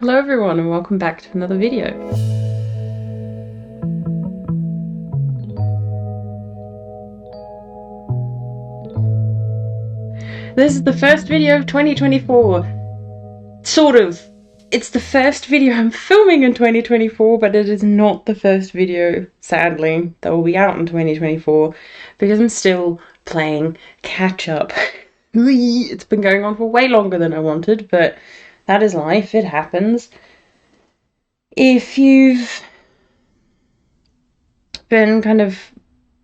Hello everyone and welcome back to another video. This is the first video of 2024. Sort of. It's the first video I'm filming in 2024, but it is not the first video, sadly, that will be out in 2024 because I'm still playing catch up. It's been going on for way longer than I wanted, but that is life, it happens. If you've been kind of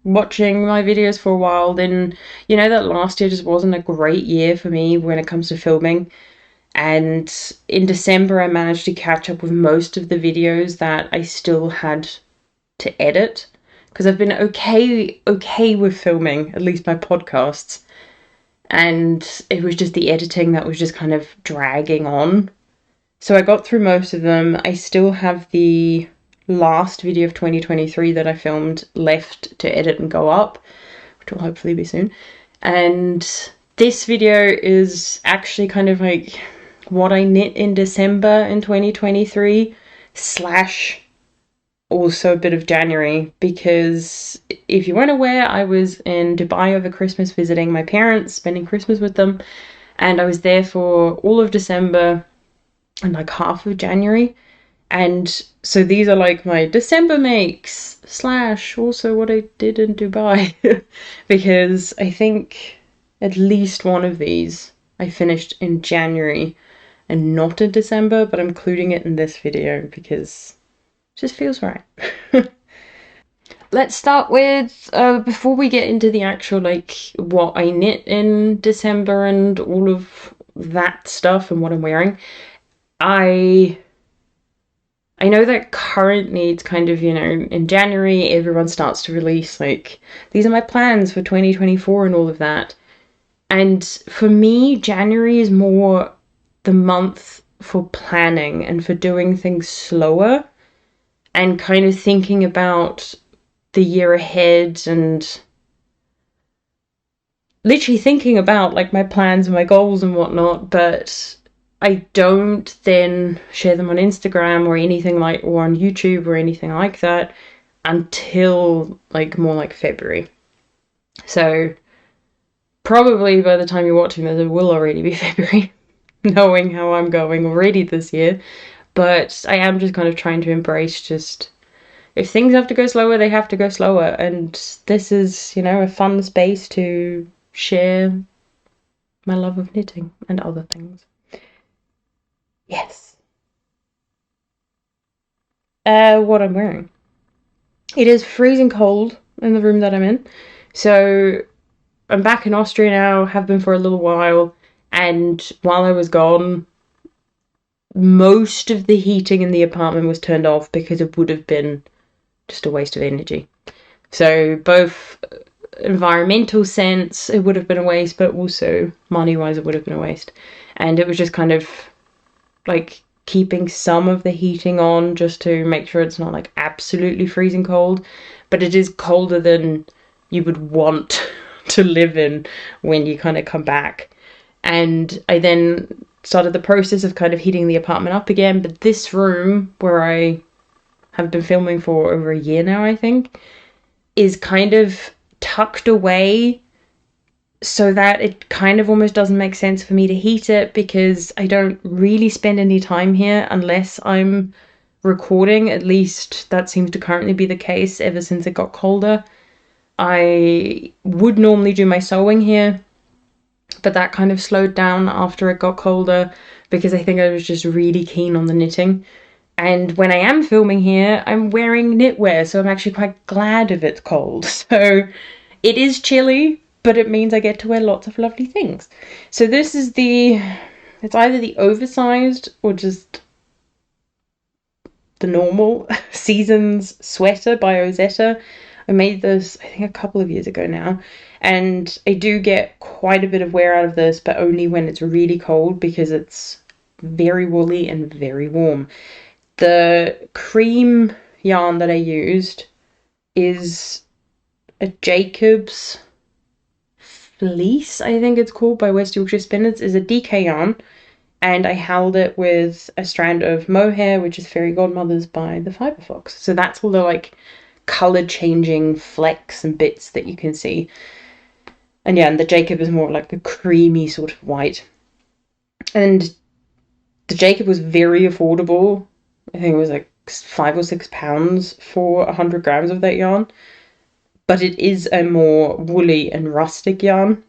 watching my videos for a while, then you know that last year just wasn't a great year for me when it comes to filming. And in December I managed to catch up with most of the videos that I still had to edit, because I've been okay with filming, at least my podcasts, and it was just the editing that was just kind of dragging on. So I got through most of them. I still have the last video of 2023 that I filmed left to edit and go up, which will hopefully be soon. And this video is actually kind of like what I knit in December in 2023 / also a bit of January, because if you weren't aware, I was in Dubai over Christmas visiting my parents, spending Christmas with them, and I was there for all of December and like half of January. And so these are like my December makes / also what I did in Dubai because I think at least one of these I finished in January and not in December, but I'm including it in this video because it just feels right. Let's start with, before we get into the actual like what I knit in December and all of that stuff and what I'm wearing, I know that currently it's kind of, you know, in January everyone starts to release like, these are my plans for 2024 and all of that. And for me, January is more the month for planning and for doing things slower and kind of thinking about the year ahead and literally thinking about like my plans and my goals and whatnot, but I don't then share them on Instagram or anything like, or on YouTube or anything like that until like more like February. So probably by the time you're watching this, it will already be February, knowing how I'm going already this year. But I am just kind of trying to embrace just, if things have to go slower, they have to go slower. And this is, you know, a fun space to share my love of knitting and other things. Yes. What I'm wearing. It is freezing cold in the room that I'm in. So I'm back in Austria now, have been for a little while, and while I was gone, most of the heating in the apartment was turned off because it would have been just a waste of energy. So both environmental sense, it would have been a waste, but also money-wise, it would have been a waste. And it was just kind of like keeping some of the heating on just to make sure it's not like absolutely freezing cold, but it is colder than you would want to live in when you kind of come back. And I then started the process of kind of heating the apartment up again, but this room where I have been filming for over a year now, I think, is kind of tucked away so that it kind of almost doesn't make sense for me to heat it, because I don't really spend any time here unless I'm recording. At least that seems to currently be the case ever since it got colder. I would normally do my sewing here, but that kind of slowed down after it got colder because I think I was just really keen on the knitting. And when I am filming here, I'm wearing knitwear, so I'm actually quite glad if it's cold. So it is chilly, but it means I get to wear lots of lovely things. So this is it's either the oversized or just the normal Seasons sweater by Ozetta. I made this, I think, a couple of years ago now, and I do get quite a bit of wear out of this, but only when it's really cold because it's very woolly and very warm. The cream yarn that I used is a Jacob's Fleece, I think it's called, by West Yorkshire Spinners. Is a DK yarn. and I held it with a strand of mohair, which is Fairy Godmothers by the Fibre Fox. So that's all the like color changing flecks and bits that you can see. And yeah, and the Jacob is more like a creamy sort of white. And the Jacob was very affordable. I think it was like £5 or £6 for 100 grams of that yarn. But it is a more woolly and rustic yarn,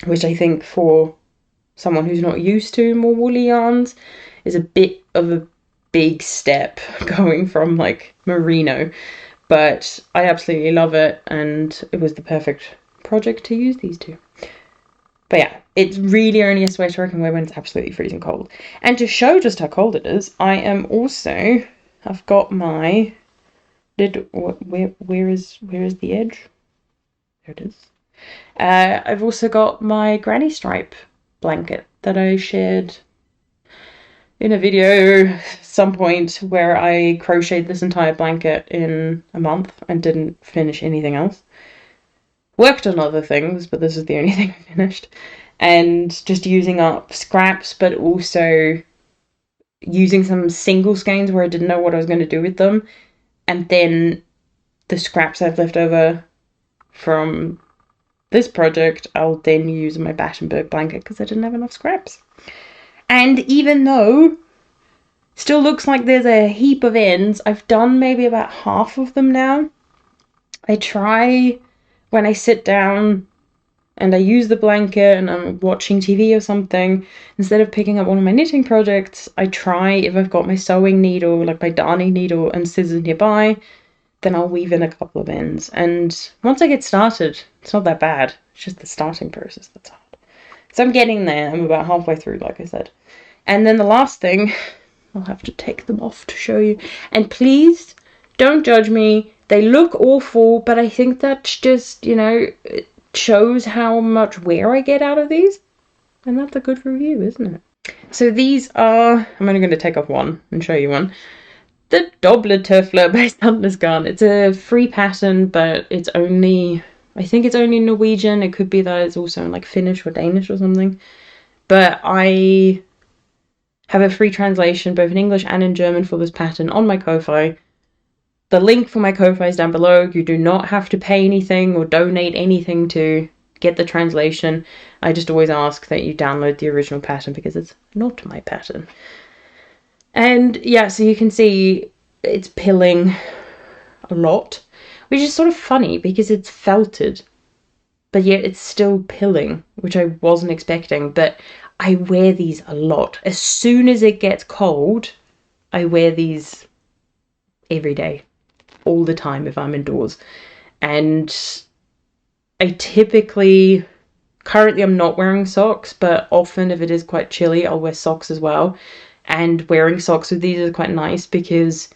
which I think for someone who's not used to more woolly yarns is a bit of a big step going from like merino. But I absolutely love it, and it was the perfect project to use these two. But yeah, it's really only a sweater I can wear when it's absolutely freezing cold. And to show just how cold it is, I've got my where is the edge? There it is. I've also got my granny stripe blanket that I shared in a video at some point where I crocheted this entire blanket in a month and didn't finish anything else. Worked on other things, but this is the only thing I finished. And just using up scraps, but also using some single skeins where I didn't know what I was going to do with them. And then the scraps I've left over from this project, I'll then use in my Battenberg blanket because I didn't have enough scraps. And even though still looks like there's a heap of ends, I've done maybe about half of them now. I try when I sit down and I use the blanket and I'm watching TV or something, instead of picking up one of my knitting projects, I try, if I've got my sewing needle, like my darning needle and scissors nearby, then I'll weave in a couple of ends. And once I get started, it's not that bad. It's just the starting process that's hard. So I'm getting there. I'm about halfway through, like I said. And then the last thing, I'll have to take them off to show you. And please don't judge me. They look awful, but I think that's just, it shows how much wear I get out of these. And that's a good review, isn't it? So these are, I'm only going to take off one and show you one. The Dobler Turfler by Lamullgarn. It's a free pattern, but it's only, I think it's only Norwegian. It could be that it's also in like Finnish or Danish or something. But I have a free translation both in English and in German for this pattern on my Ko-Fi. The link for my Ko-Fi is down below. You do not have to pay anything or donate anything to get the translation. I just always ask that you download the original pattern because it's not my pattern. And yeah, so you can see it's pilling a lot, which is sort of funny because it's felted, but yet it's still pilling, which I wasn't expecting. But I wear these a lot. As soon as it gets cold, I wear these every day, all the time if I'm indoors. And I currently I'm not wearing socks, but often if it is quite chilly, I'll wear socks as well. And wearing socks with these is quite nice because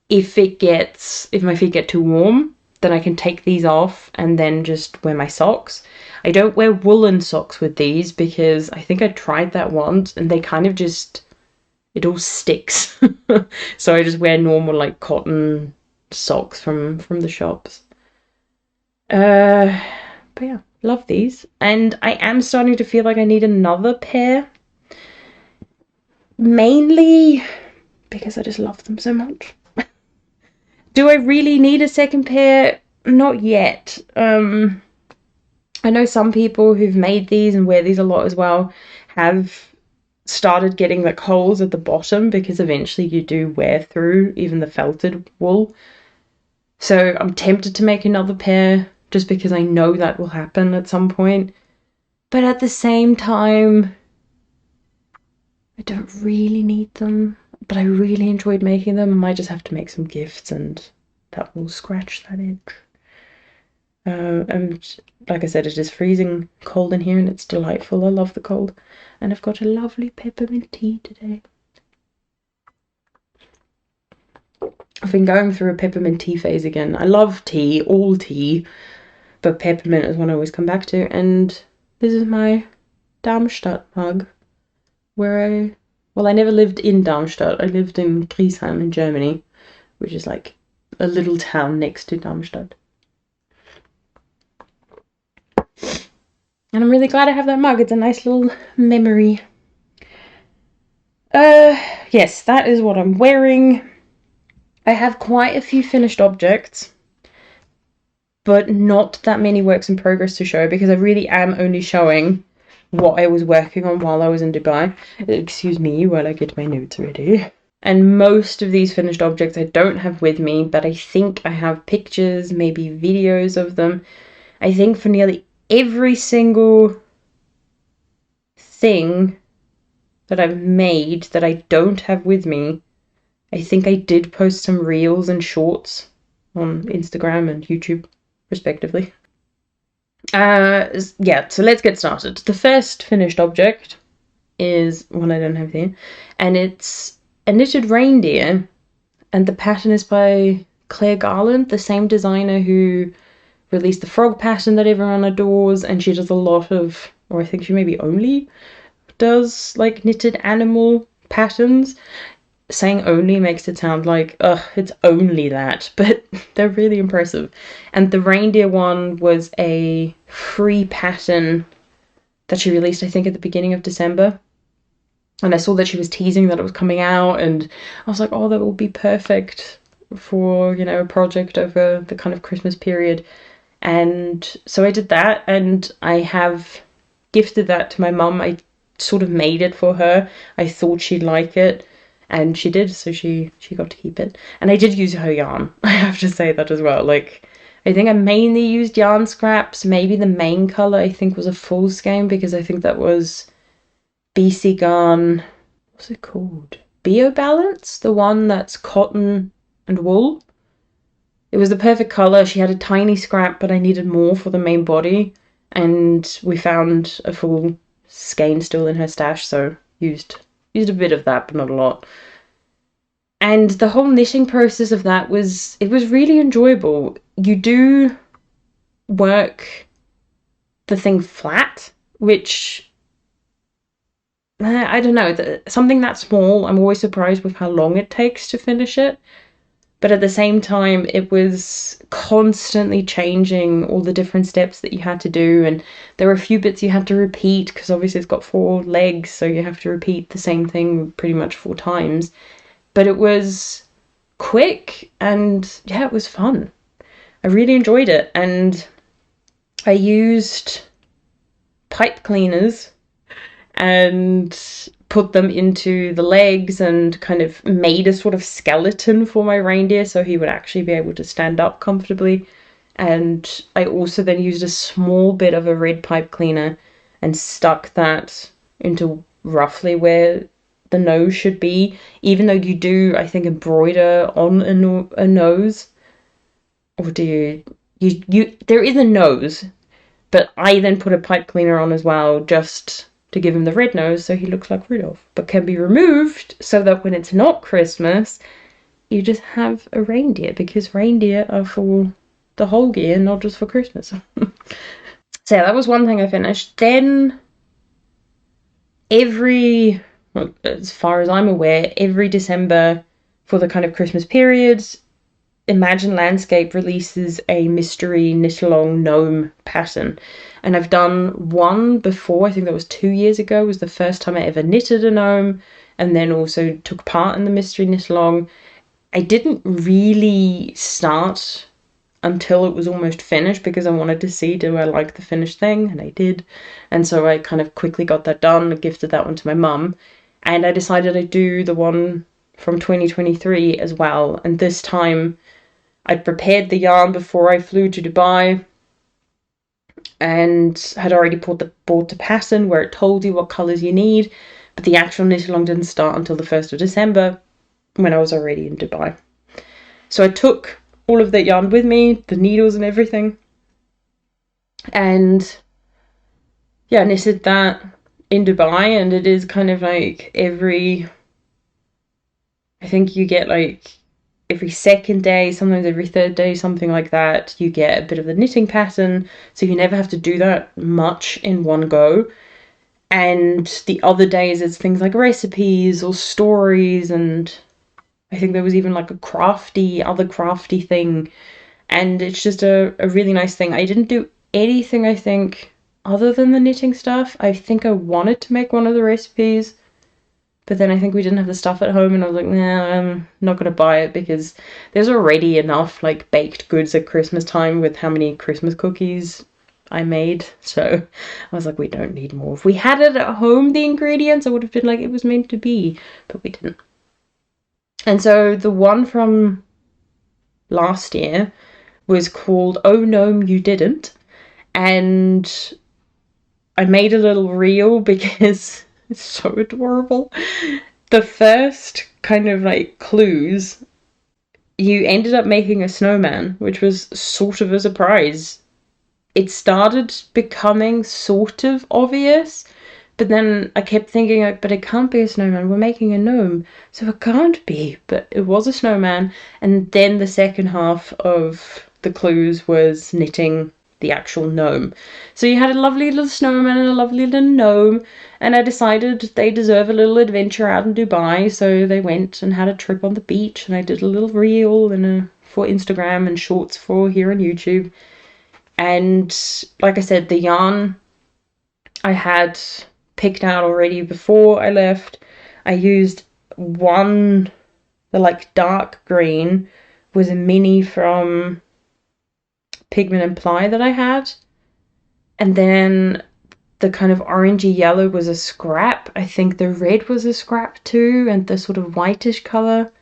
if my feet get too warm, then I can take these off and then just wear my socks. I don't wear woolen socks with these because I think I tried that once and they kind of just, it all sticks. So I just wear normal like cotton socks from the shops. But yeah, love these. And I am starting to feel like I need another pair. Mainly because I just love them so much. Do I really need a second pair? Not yet. I know some people who've made these and wear these a lot as well have started getting like holes at the bottom because eventually you do wear through even the felted wool. So I'm tempted to make another pair just because I know that will happen at some point. But at the same time, I don't really need them, but I really enjoyed making them. I might just have to make some gifts and that will scratch that edge. And like I said, it is freezing cold in here and it's delightful. I love the cold. And I've got a lovely peppermint tea today. I've been going through a peppermint tea phase again. I love tea, all tea, but peppermint is one I always come back to. And this is my Darmstadt mug. I never lived in Darmstadt. I lived in Griesheim in Germany, which is like a little town next to Darmstadt. And I'm really glad I have that mug. It's a nice little memory. Yes, that is what I'm wearing. I have quite a few finished objects, but not that many works in progress to show because I really am only showing what I was working on while I was in Dubai. Excuse me while I get my notes ready. And most of these finished objects I don't have with me, but I think I have pictures, maybe videos of them. I think for nearly every single thing that I've made that I don't have with me, I think I did post some reels and shorts on Instagram and YouTube, respectively. Yeah, so let's get started. The first finished object is one I don't have here, and it's a knitted reindeer, and the pattern is by Claire Garland, the same designer who released the frog pattern that everyone adores, and she does a lot of, or I think she maybe only does like knitted animal patterns. Saying only makes it sound like, ugh, it's only that, but they're really impressive. And the reindeer one was a free pattern that she released, I think, at the beginning of December. And I saw that she was teasing that it was coming out, and I was like, oh, that will be perfect for, you know, a project over the kind of Christmas period. And so I did that, and I have gifted that to my mum. I sort of made it for her. I thought she'd like it. And she did, so she got to keep it. And I did use her yarn. I have to say that as well. Like, I think I mainly used yarn scraps. Maybe the main colour I think was a full skein, because I think that was BC Garn. What's it called? Bio Balance? The one that's cotton and wool. It was the perfect colour. She had a tiny scrap, but I needed more for the main body. And we found a full skein still in her stash, so used a bit of that, but not a lot. And the whole knitting process of that was really enjoyable. You do work the thing flat, which I don't know, something that small, I'm always surprised with how long it takes to finish it. But at the same time, it was constantly changing all the different steps that you had to do. And there were a few bits you had to repeat because obviously it's got 4 legs. So you have to repeat the same thing pretty much 4 times. But it was quick and yeah, it was fun. I really enjoyed it. And I used pipe cleaners and put them into the legs and kind of made a sort of skeleton for my reindeer so he would actually be able to stand up comfortably. And I also then used a small bit of a red pipe cleaner and stuck that into roughly where the nose should be, even though you do, I think, embroider on a nose. Or do you there is a nose, but I then put a pipe cleaner on as well, just to give him the red nose so he looks like Rudolph, but can be removed so that when it's not Christmas, you just have a reindeer, because reindeer are for the whole year, not just for Christmas. So yeah, that was one thing I finished. Then as far as I'm aware, every December for the kind of Christmas periods, Imagine Landscape releases a mystery knit-along gnome pattern. And I've done one before, I think that was 2 years ago, was the first time I ever knitted a gnome, and then also took part in the mystery knit-along. I didn't really start until it was almost finished because I wanted to see, do I like the finished thing? And I did. And so I kind of quickly got that done, gifted that one to my mum, and I decided I'd do the one from 2023 as well. And this time I'd prepared the yarn before I flew to Dubai and had already bought the pattern where it told you what colours you need, but the actual knit-along didn't start until the 1st of December when I was already in Dubai. So I took all of that yarn with me, the needles and everything, and yeah, knitted that in Dubai. And it is kind of like I think you get like every second day, sometimes every third day, something like that, you get a bit of the knitting pattern, so you never have to do that much in one go. And the other days it's things like recipes or stories, and I think there was even like a other crafty thing, and it's just a really nice thing. I didn't do anything, I think, other than the knitting stuff. I think I wanted to make one of the recipes, But then I think we didn't have the stuff at home, and I was like, nah, I'm not gonna buy it because there's already enough like baked goods at Christmas time with how many Christmas cookies I made. So I was like, we don't need more. If we had it at home, the ingredients, I would have been like, it was meant to be, but we didn't. And so the one from last year was called Oh Gnome You Didn't, and I made a little reel because it's so adorable. The first kind of like clues, you ended up making a snowman, which was sort of a surprise. It started becoming sort of obvious, but then I kept thinking, like, but it can't be a snowman, we're making a gnome, so it can't be. But it was a snowman, and then the second half of the clues was knitting the actual gnome. So you had a lovely little snowman and a lovely little gnome, and I decided they deserve a little adventure out in Dubai, so they went and had a trip on the beach, and I did a little reel and for Instagram and shorts for here on YouTube. And like I said, the yarn I had picked out already before I left. I used one, the like dark green was a mini from Pigment and Ply that I had, and then the kind of orangey yellow was a scrap. I think the red was a scrap too, and the sort of whitish color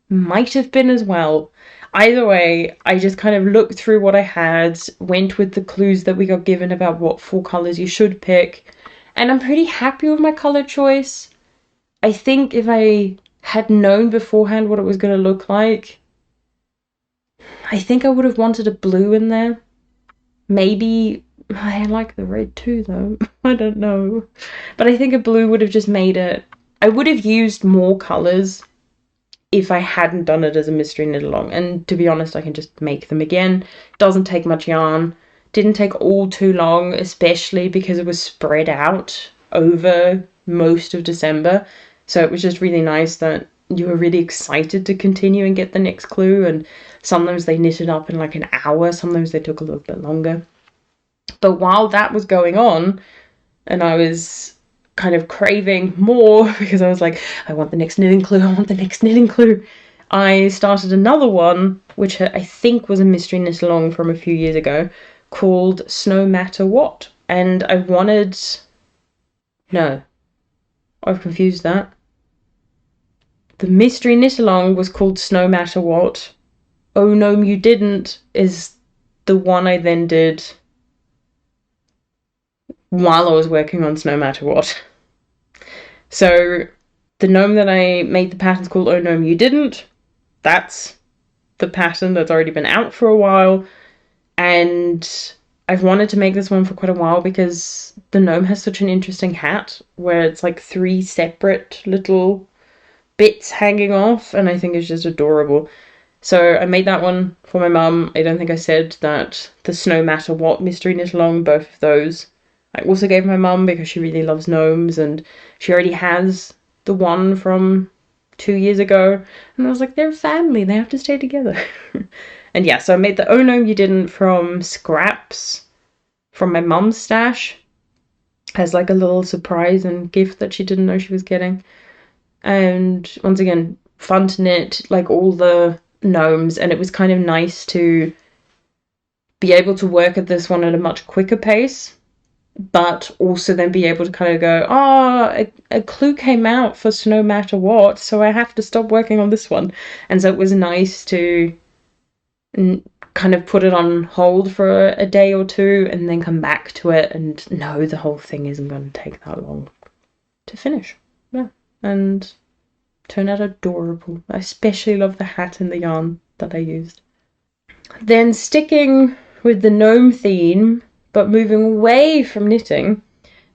might have been as well. Either way, I just kind of looked through what I had, went with the clues that we got given about what 4 colors you should pick, and I'm pretty happy with my color choice. I think if I had known beforehand what it was going to look like, I think I would have wanted a blue in there. Maybe, I like the red too though, I don't know. But I think a blue would have just made it, I would have used more colors if I hadn't done it as a mystery knit along. And to be honest, I can just make them again. Doesn't take much yarn. Didn't take all too long, especially because it was spread out over most of December. So it was just really nice that you were really excited to continue and get the next clue. And sometimes they knitted up in like an hour. Sometimes they took a little bit longer. But while that was going on, and I was kind of craving more because I was like, I want the next knitting clue, I want the next knitting clue, I started another one, which I think was a mystery knit along from a few years ago, called Snow Matter What. And I wanted... No. I've confused that. The mystery knit along was called Snow Matter What. Oh Gnome You Didn't is the one I then did while I was working on Snow Matter What. So the gnome that I made the pattern's called Oh Gnome You Didn't. That's the pattern that's already been out for a while. And I've wanted to make this one for quite a while because the gnome has such an interesting hat where it's like 3 separate little bits hanging off, and I think it's just adorable. So I made that one for my mum. I don't think I said that the Snow Matter What mystery knit along, both of those I also gave my mum because she really loves gnomes, and she already has the one from 2 years ago. And I was like, they're family, they have to stay together. And yeah, so I made the Oh No You Didn't from scraps from my mum's stash as like a little surprise and gift that she didn't know she was getting. And once again, fun to knit like all the gnomes, and it was kind of nice to be able to work at this one at a much quicker pace, but also then be able to kind of go, a clue came out for Snow Matter What, so I have to stop working on this one. And so it was nice to kind of put it on hold for a day or two and then come back to it and know the whole thing isn't going to take that long to finish. Yeah, and turn out adorable. I especially love the hat and the yarn that I used. Then sticking with the gnome theme, but moving away from knitting,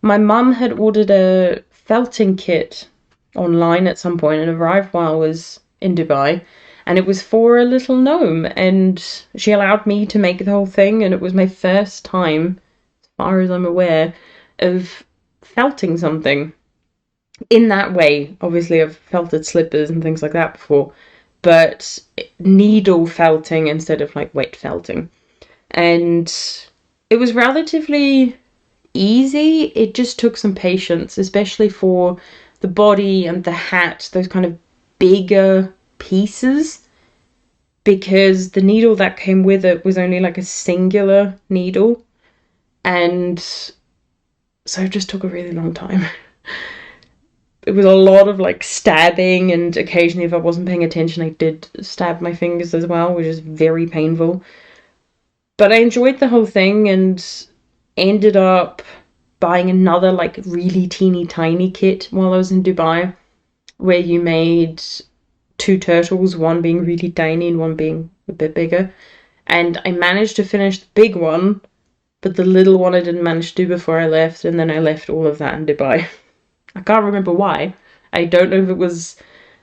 my mum had ordered a felting kit online at some point and arrived while I was in Dubai, and it was for a little gnome, and she allowed me to make the whole thing, and it was my first time, as far as I'm aware, of felting something in that way. Obviously I've felted slippers and things like that before, but needle felting instead of like wet felting. And it was relatively easy. It just took some patience, especially for the body and the hat, those kind of bigger pieces, because the needle that came with it was only like a singular needle, and so it just took a really long time. It was a lot of like stabbing, and occasionally if I wasn't paying attention I did stab my fingers as well, which is very painful. But I enjoyed the whole thing and ended up buying another like really teeny tiny kit while I was in Dubai, where you made 2 turtles, one being really tiny and one being a bit bigger. And I managed to finish the big one, but the little one I didn't manage to do before I left, and then I left all of that in Dubai. I can't remember why. I don't know if it was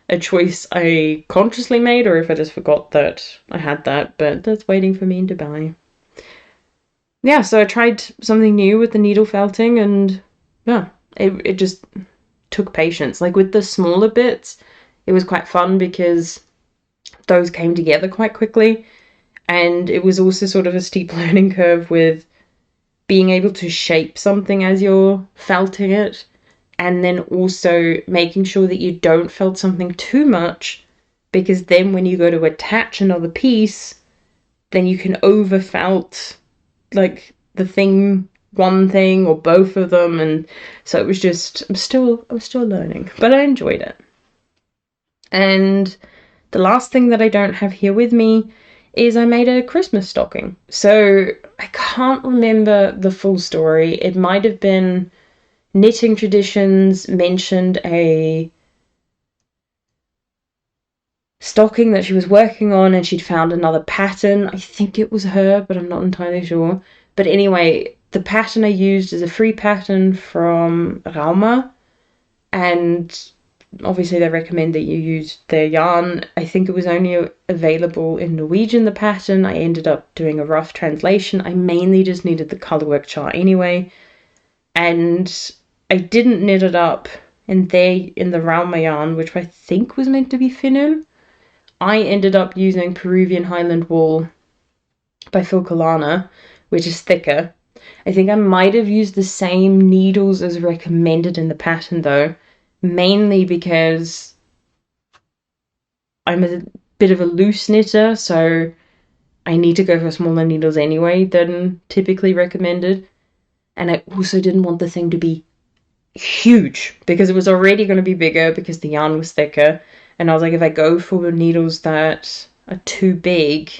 a choice I consciously made or if I just forgot that I had that, but that's waiting for me in Dubai. Yeah, so I tried something new with the needle felting, and yeah, it just took patience. Like with the smaller bits, it was quite fun because those came together quite quickly, and it was also sort of a steep learning curve with being able to shape something as you're felting it, and then also making sure that you don't felt something too much, because then when you go to attach another piece, then you can over felt like the thing, one thing or both of them, and so it was just, I'm still learning, but I enjoyed it. And the last thing that I don't have here with me is I made a Christmas stocking. So I can't remember the full story. It might have been Knitting Traditions mentioned a stocking that she was working on and she'd found another pattern. I think it was her, but I'm not entirely sure. But anyway, the pattern I used is a free pattern from Rauma, and obviously they recommend that you use their yarn. I think it was only available in Norwegian, the pattern. I ended up doing a rough translation. I mainly just needed the colourwork chart anyway, and I didn't knit it up in the Rauma yarn, which I think was meant to be Finul. I ended up using Peruvian Highland wool by Filcolana, which is thicker. I think I might have used the same needles as recommended in the pattern though, mainly because I'm a bit of a loose knitter, so I need to go for smaller needles anyway than typically recommended. And I also didn't want the thing to be huge, because it was already going to be bigger because the yarn was thicker, and I was like, if I go for needles that are too big,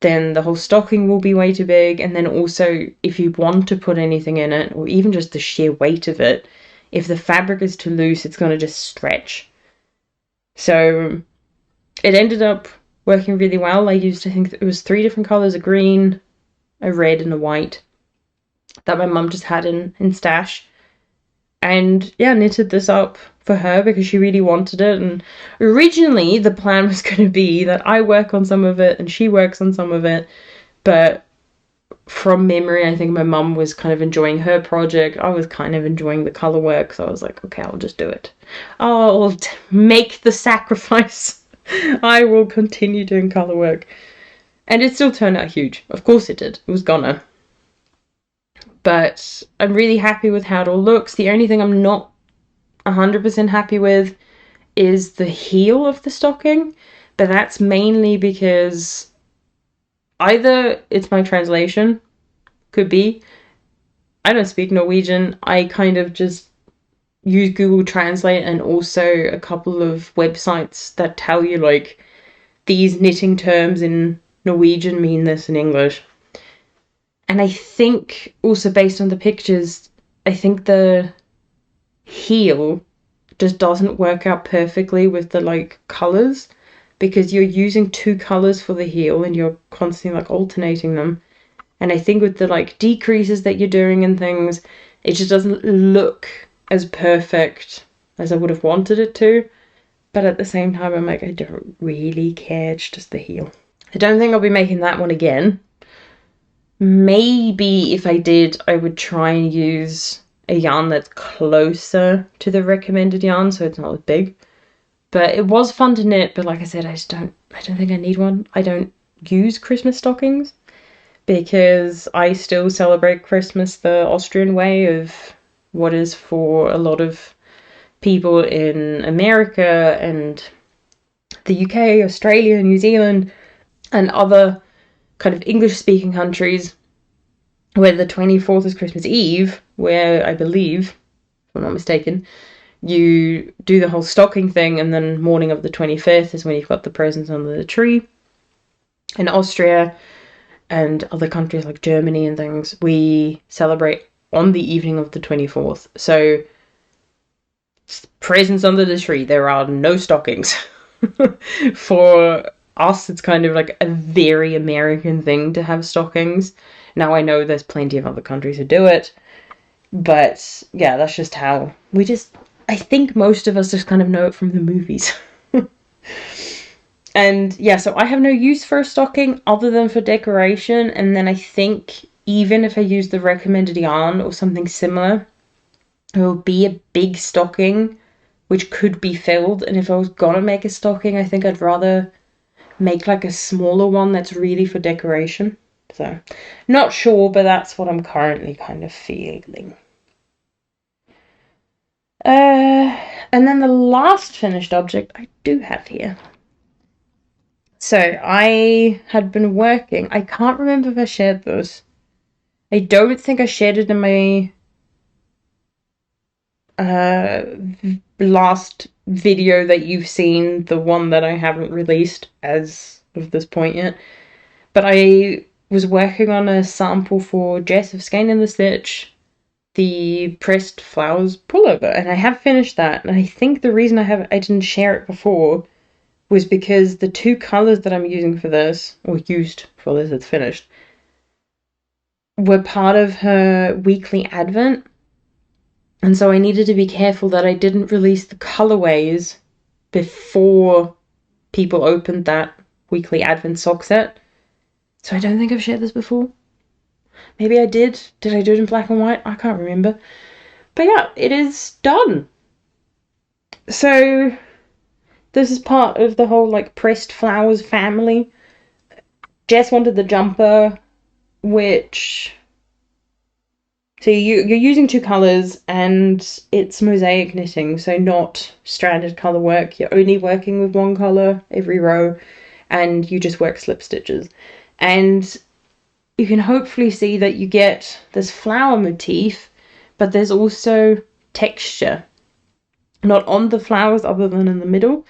then the whole stocking will be way too big. And then also, if you want to put anything in it, or even just the sheer weight of it, if the fabric is too loose, it's going to just stretch. So it ended up working really well. I used, I think it was 3 different colours, a green, a red and a white, that my mum just had in stash. And yeah, knitted this up for her because she really wanted it. And originally the plan was going to be that I work on some of it and she works on some of it, but from memory I think my mum was kind of enjoying her project. I was kind of enjoying the colour work, so I was like, okay, I'll just do it. I'll make the sacrifice. I will continue doing colour work. And it still turned out huge. Of course it did. It was gonna. But I'm really happy with how it all looks. The only thing I'm not 100% happy with is the heel of the stocking, but that's mainly because either it's my translation, could be, I don't speak Norwegian, I kind of just use Google Translate and also a couple of websites that tell you like these knitting terms in Norwegian mean this in English. And I think also based on the pictures, I think the heel just doesn't work out perfectly with the like colours, because you're using 2 colours for the heel and you're constantly like alternating them. And I think with the like decreases that you're doing and things, it just doesn't look as perfect as I would have wanted it to. But at the same time, I'm like, I don't really care, it's just the heel. I don't think I'll be making that one again. Maybe if I did, I would try and use a yarn that's closer to the recommended yarn, so it's not as big. But it was fun to knit, but like I said, I don't think I need one. I don't use Christmas stockings because I still celebrate Christmas the Austrian way of what is for a lot of people in America and the UK, Australia, New Zealand, and other kind of English-speaking countries where the 24th is Christmas Eve, where I believe, if I'm not mistaken, you do the whole stocking thing, and then morning of the 25th is when you've got the presents under the tree. In Austria and other countries like Germany and things, we celebrate on the evening of the 24th. So, presents under the tree, there are no stockings. For us, it's kind of like a very American thing to have stockings. Now, I know there's plenty of other countries who do it, but yeah, that's just how I think most of us just kind of know it from the movies. And yeah, so I have no use for a stocking other than for decoration, and then I think even if I use the recommended yarn or something similar, it will be a big stocking which could be filled, and if I was gonna make a stocking, I think I'd rather make like a smaller one that's really for decoration. So, not sure, but that's what I'm currently kind of feeling. And then the last finished object I do have here. So, I had been working, I can't remember if I shared this. I don't think I shared it in my last video that you've seen, the one that I haven't released as of this point yet. But I was working on a sample for Jess of Skein in the Stitch, the pressed flowers pullover, and I have finished that. And I think the reason I didn't share it before was because the two colors that I'm using for this, or used for this, it's finished, were part of her weekly advent. And so I needed to be careful that I didn't release the colorways before people opened that weekly advent sock set. So I don't think I've shared this before. Maybe I did. Did I do it in black and white? I can't remember. But yeah, it is done. So this is part of the whole like pressed flowers family. Jess wanted the jumper, which... So you're using two colours, and it's mosaic knitting, so not stranded colour work. You're only working with one colour every row, and you just work slip stitches. And you can hopefully see that you get this flower motif, but there's also texture. Not on the flowers other than in the middle,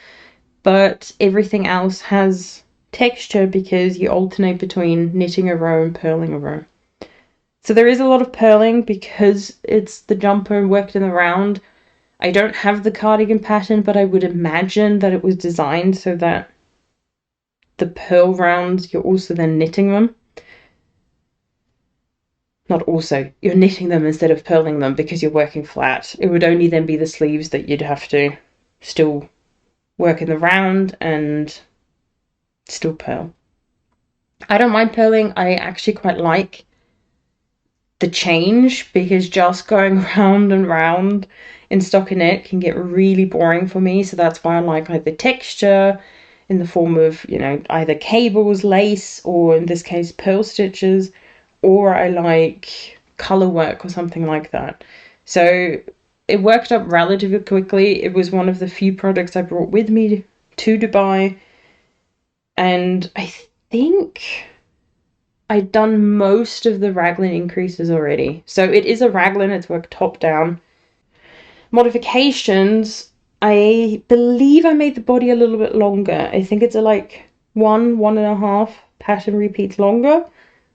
but everything else has texture because you alternate between knitting a row and purling a row. So there is a lot of purling because it's the jumper worked in the round. I don't have the cardigan pattern, but I would imagine that it was designed so that the purl rounds, you're also then knitting them. Not also, you're knitting them instead of purling them because you're working flat. It would only then be the sleeves that you'd have to still work in the round and still purl. I don't mind purling. I actually quite like the change because just going round and round in stockinette can get really boring for me. So that's why I like the texture in the form of, you know, either cables, lace, or in this case purl stitches, or I like color work or something like that. So it worked up relatively quickly. It was one of the few products I brought with me to Dubai, and I think I'd done most of the raglan increases already. So it is a raglan, it's worked top down. Modifications, I believe I made the body a little bit longer. I think it's a like 1.5 pattern repeats longer,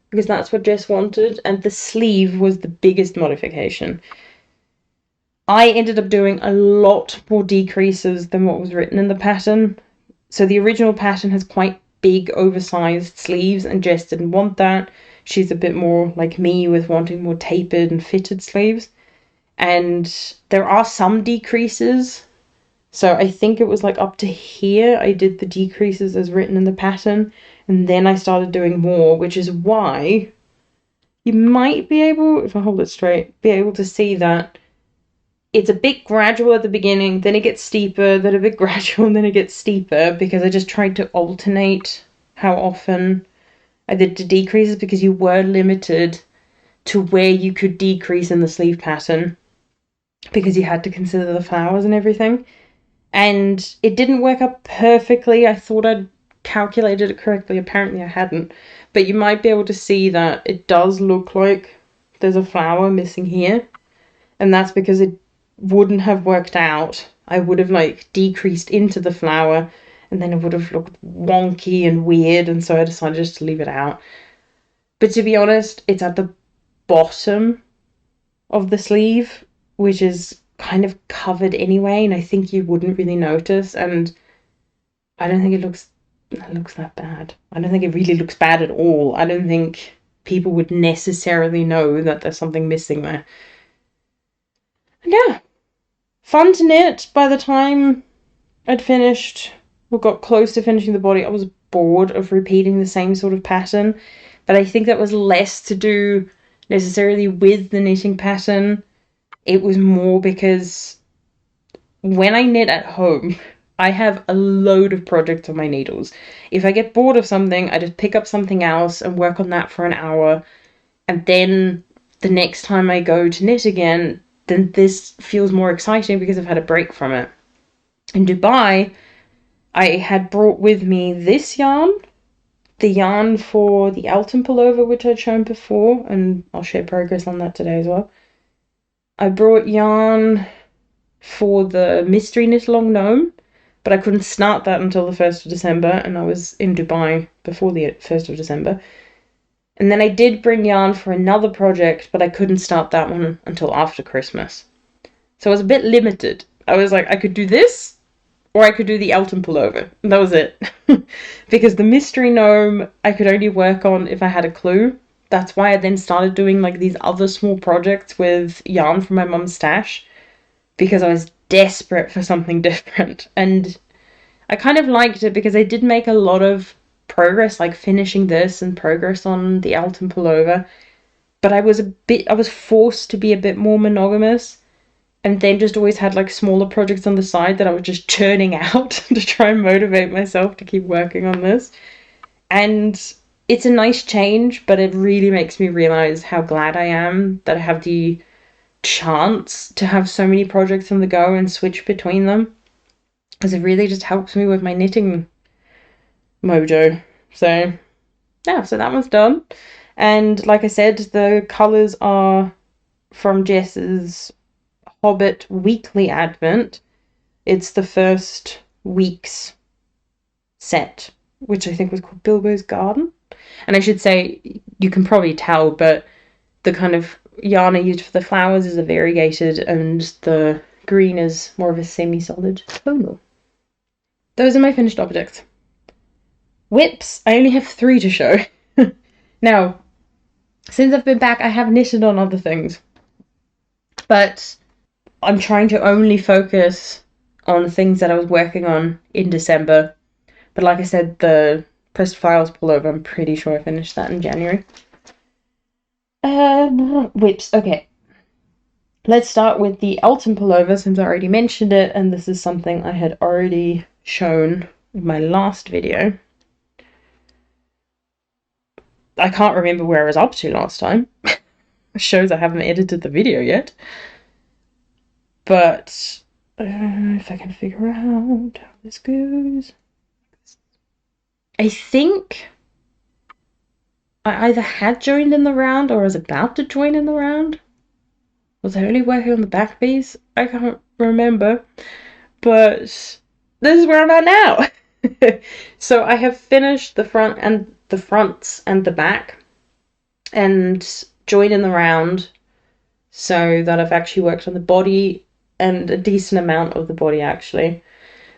because that's what Jess wanted, and the sleeve was the biggest modification. I ended up doing a lot more decreases than what was written in the pattern. So the original pattern has quite big oversized sleeves, and Jess didn't want that. She's a bit more like me with wanting more tapered and fitted sleeves. And there are some decreases. So I think it was like up to here I did the decreases as written in the pattern, and then I started doing more, which is why you might be able, if I hold it straight, be able to see that it's a bit gradual at the beginning, then it gets steeper, then a bit gradual, and then it gets steeper, because I just tried to alternate how often I did the decreases, because you were limited to where you could decrease in the sleeve pattern. because you had to consider the flowers and everything. And it didn't work out perfectly. I thought I'd calculated it correctly. Apparently I hadn't. But you might be able to see that it does look like there's a flower missing here. And that's because it wouldn't have worked out. I would have like decreased into the flower and then it would have looked wonky and weird, and so I decided just to leave it out. But to be honest, it's at the bottom of the sleeve, which is kind of covered anyway, and I think you wouldn't really notice, and I don't think it looks that bad. I don't think it really looks bad at all. I don't think people would necessarily know that there's something missing there. And yeah, fun to knit. By the time I'd finished, or got close to finishing the body, I was bored of repeating the same sort of pattern, but I think that was less to do necessarily with the knitting pattern. It was more because when I knit at home, I have a load of projects on my needles. If I get bored of something, I just pick up something else and work on that for an hour, and then the next time I go to knit again, then this feels more exciting because I've had a break from it. In Dubai, I had brought with me this yarn, the yarn for the Elton Pullover, which I'd shown before, and I'll share progress on that today as well. I brought yarn for the Mystery Knit Along Gnome, but I couldn't start that until the 1st of December, and I was in Dubai before the 1st of December. And then I did bring yarn for another project, but I couldn't start that one until after Christmas. So I was a bit limited. I was like, I could do this, or I could do the Elton Pullover. And that was it. Because the Mystery Gnome, I could only work on if I had a clue. That's why I then started doing like these other small projects with yarn from my mum's stash, because I was desperate for something different. And I kind of liked it because I did make a lot of progress, like finishing this and progress on the Elton Pullover. But I was forced to be a bit more monogamous, and then just always had like smaller projects on the side that I was just churning out to try and motivate myself to keep working on this. And it's a nice change, but it really makes me realize how glad I am that I have the chance to have so many projects on the go and switch between them, because it really just helps me with my knitting mojo. So yeah, so that one's done. And like I said, the colours are from Jess's Hobbit Weekly Advent. It's the first week's set, which I think was called Bilbo's Garden. And I should say, you can probably tell, but the kind of yarn I used for the flowers is a variegated, and the green is more of a semi-solid tonal. Those are my finished objects. Whips, I only have 3 to show. Now, since I've been back, I have knitted on other things, but I'm trying to only focus on things that I was working on in December. But like I said, the pressed files pullover, I'm pretty sure I finished that in January. Whips, okay. Let's start with the Elton Pullover, since I already mentioned it, and this is something I had already shown in my last video. I can't remember where I was up to last time. It shows I haven't edited the video yet. But I don't know if I can figure out how this goes. I think I either had joined in the round or was about to join in the round. Was I only working on the back piece? I can't remember. But this is where I'm at now. So I have finished the front and the fronts and the back and joined in the round, so that I've actually worked on the body and a decent amount of the body actually,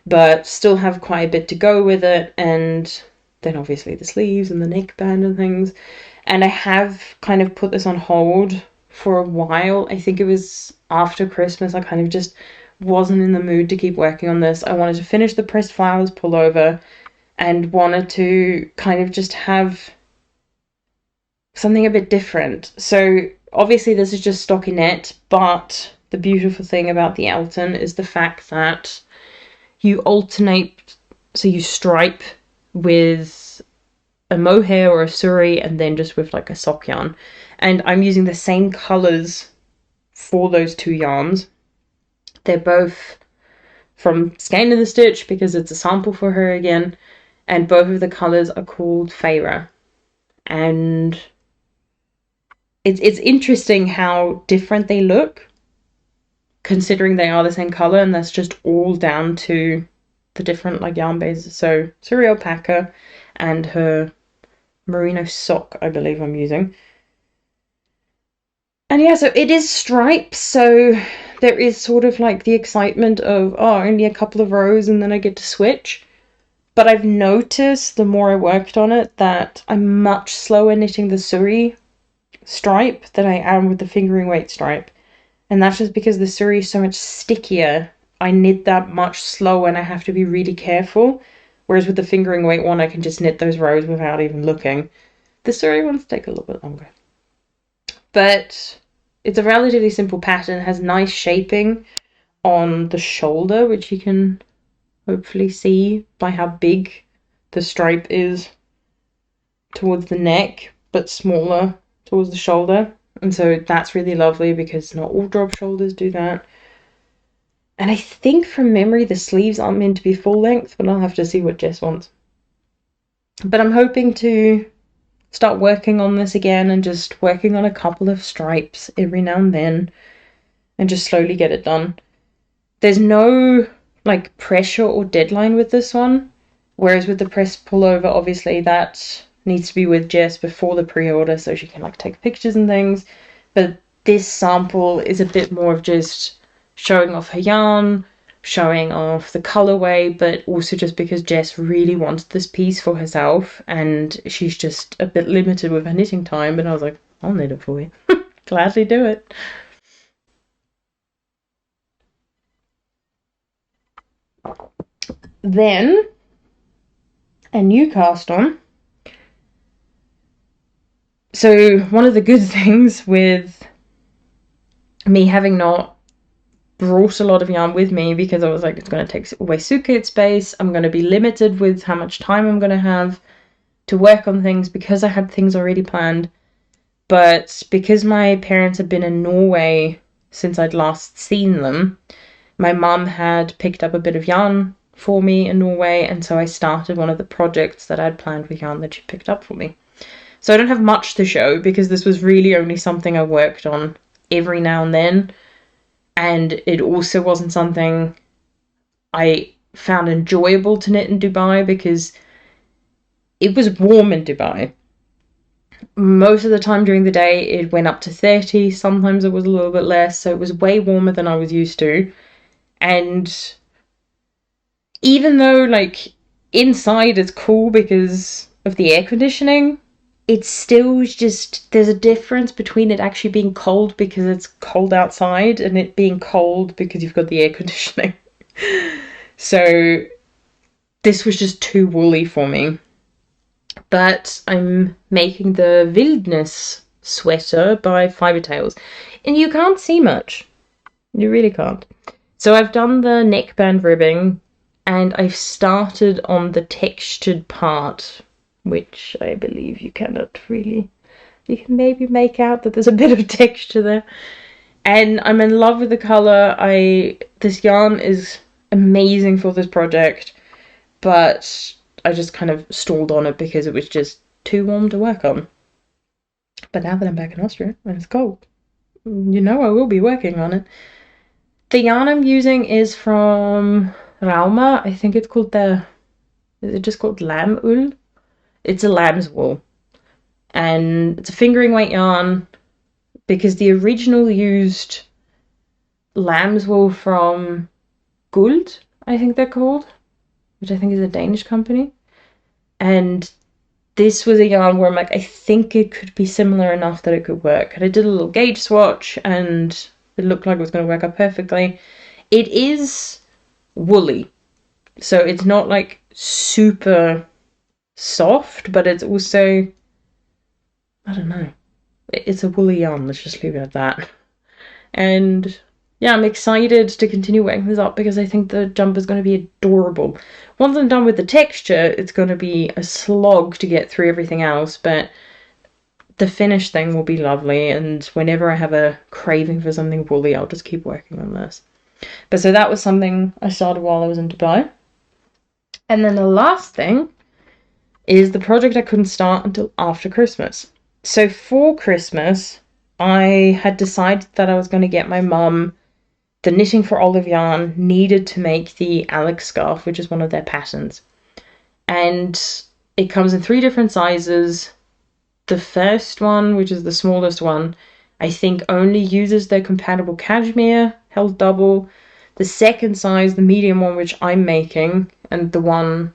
but still have quite a bit to go with it, and then obviously the sleeves and the neckband and things. And I have kind of put this on hold for a while. I think it was after Christmas. I kind of just wasn't in the mood to keep working on this. I wanted to finish the pressed flowers pullover and wanted to kind of just have something a bit different. So obviously this is just stockinette, but the beautiful thing about the Elton is the fact that you alternate, so you stripe with a mohair or a suri and then just with like a sock yarn. And I'm using the same colours for those 2 yarns. They're both from Skein in the Stitch because it's a sample for her again, and both of the colours are called Fibre. And it's interesting how different they look, considering they are the same colour, and that's just all down to the different like yarn bases. So Suri alpaca and her merino sock, I believe I'm using. And yeah, so it is stripes, so there is sort of like the excitement of, oh, only a couple of rows and then I get to switch. But I've noticed the more I worked on it that I'm much slower knitting the Suri stripe than I am with the fingering weight stripe. And that's just because the Suri is so much stickier. I knit that much slower and I have to be really careful. Whereas with the fingering weight one, I can just knit those rows without even looking. The Suri ones take a little bit longer. But it's a relatively simple pattern. It has nice shaping on the shoulder, which you can hopefully see by how big the stripe is towards the neck, but smaller towards the shoulder. And so that's really lovely because not all drop shoulders do that. And I think from memory the sleeves aren't meant to be full length, but I'll have to see what Jess wants. But I'm hoping to start working on this again and just working on a couple of stripes every now and then and just slowly get it done. There's no like pressure or deadline with this one, whereas with the press pullover, obviously that needs to be with Jess before the pre-order so she can like take pictures and things. But this sample is a bit more of just showing off her yarn, showing off the colorway, but also just because Jess really wanted this piece for herself and she's just a bit limited with her knitting time. And I was like, I'll knit it for you. Gladly do it. Then a new cast on. So one of the good things with me having not brought a lot of yarn with me, because I was like, it's going to take away suitcase space, I'm going to be limited with how much time I'm going to have to work on things because I had things already planned. But because my parents had been in Norway since I'd last seen them, my mum had picked up a bit of yarn for me in Norway, and so I started one of the projects that I'd planned with yarn that she picked up for me. So I don't have much to show because this was really only something I worked on every now and then, and it also wasn't something I found enjoyable to knit in Dubai because it was warm in Dubai. Most of the time during the day it went up to 30, sometimes it was a little bit less, so it was way warmer than I was used to. And even though like inside it's cool because of the air conditioning, it's still just, there's a difference between it actually being cold because it's cold outside and it being cold because you've got the air conditioning. So this was just too woolly for me. But I'm making the Vildnis sweater by Fibre Tales, and you can't see much. You really can't. So I've done the neckband ribbing and I've started on the textured part, which I believe you cannot really, you can maybe make out that there's a bit of texture there. And I'm in love with the colour. This yarn is amazing for this project, but I just kind of stalled on it because it was just too warm to work on. But now that I'm back in Austria and it's cold, you know I will be working on it. The yarn I'm using is from Rauma. I think it's called is it just called lamb wool? It's a lamb's wool. And it's a fingering weight yarn because the original used lamb's wool from Guld, I think they're called, which I think is a Danish company. And this was a yarn where I'm like, I think it could be similar enough that it could work. And I did a little gauge swatch and it looked like it was going to work out perfectly. It is woolly, so it's not like super soft, but it's also, I don't know, it's a woolly yarn, let's just leave it at that. And yeah, I'm excited to continue working this up because I think the jumper is going to be adorable. Once I'm done with the texture, it's going to be a slog to get through everything else, but the finished thing will be lovely, and whenever I have a craving for something woolly, I'll just keep working on this. But so that was something I started while I was in Dubai. And then the last thing is the project I couldn't start until after Christmas. So for Christmas, I had decided that I was going to get my mum the Knitting for Olive yarn needed to make the Alex scarf, which is one of their patterns. And it comes in 3 different sizes. The first one, which is the smallest one, I think only uses their compatible cashmere, held double. The second size, the medium one, which I'm making, and the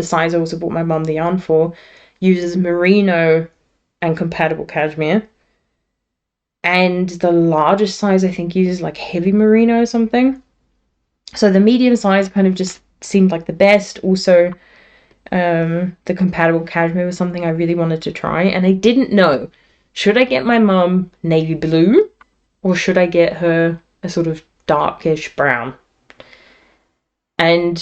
size I also bought my mum the yarn for, uses merino and compatible cashmere. And the largest size, I think, uses like heavy merino or something. So the medium size kind of just seemed like the best. Also, the compatible cashmere was something I really wanted to try. And I didn't know, should I get my mum navy blue or should I get her a sort of darkish brown? And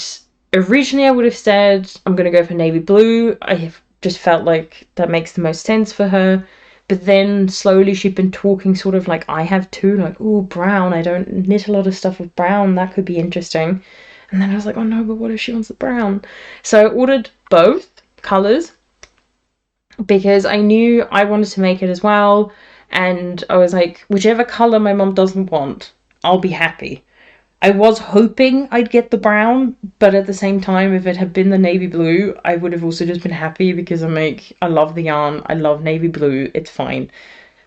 originally I would have said I'm going to go for navy blue. I have just felt like that makes the most sense for her. But then slowly she'd been talking sort of like I have too, like, oh, brown, I don't knit a lot of stuff with brown, that could be interesting. And then I was like, oh no, but what if she wants the brown? So I ordered both colours because I knew I wanted to make it as well. And I was like, whichever colour my mum doesn't want, I'll be happy. I was hoping I'd get the brown, but at the same time, if it had been the navy blue, I would have also just been happy because I love the yarn, I love navy blue, it's fine.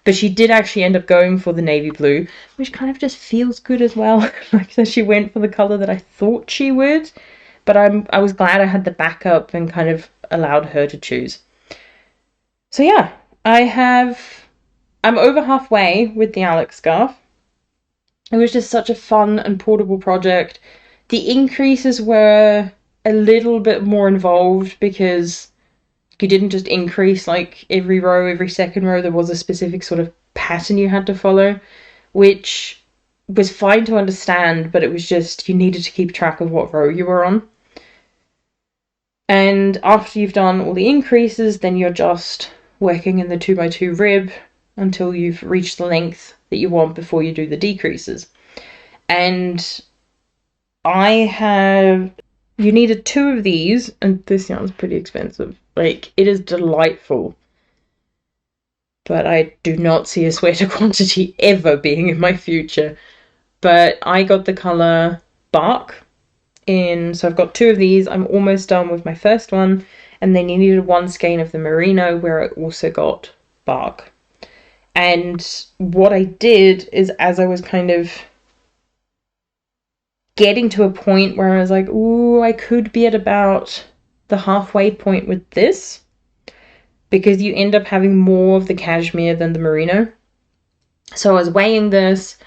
But she did actually end up going for the navy blue, which kind of just feels good as well. Like that she went for the colour that I thought she would, but I was glad I had the backup and kind of allowed her to choose. So yeah, I'm over halfway with the Alex scarf. It was just such a fun and portable project. The increases were a little bit more involved because you didn't just increase like every row, every second row. There was a specific sort of pattern you had to follow, which was fine to understand, but it was just you needed to keep track of what row you were on. And after you've done all the increases, then you're just working in the 2x2 rib until you've reached the length that you want before you do the decreases. And you needed 2 of these, and this yarn's pretty expensive. Like, it is delightful. But I do not see a sweater quantity ever being in my future. But I got the colour Bark so I've got 2 of these. I'm almost done with my first one. And then you needed 1 skein of the Merino, where I also got Bark. And what I did is, as I was kind of getting to a point where I was like, ooh, I could be at about the halfway point with this, because you end up having more of the cashmere than the merino. So I was weighing this,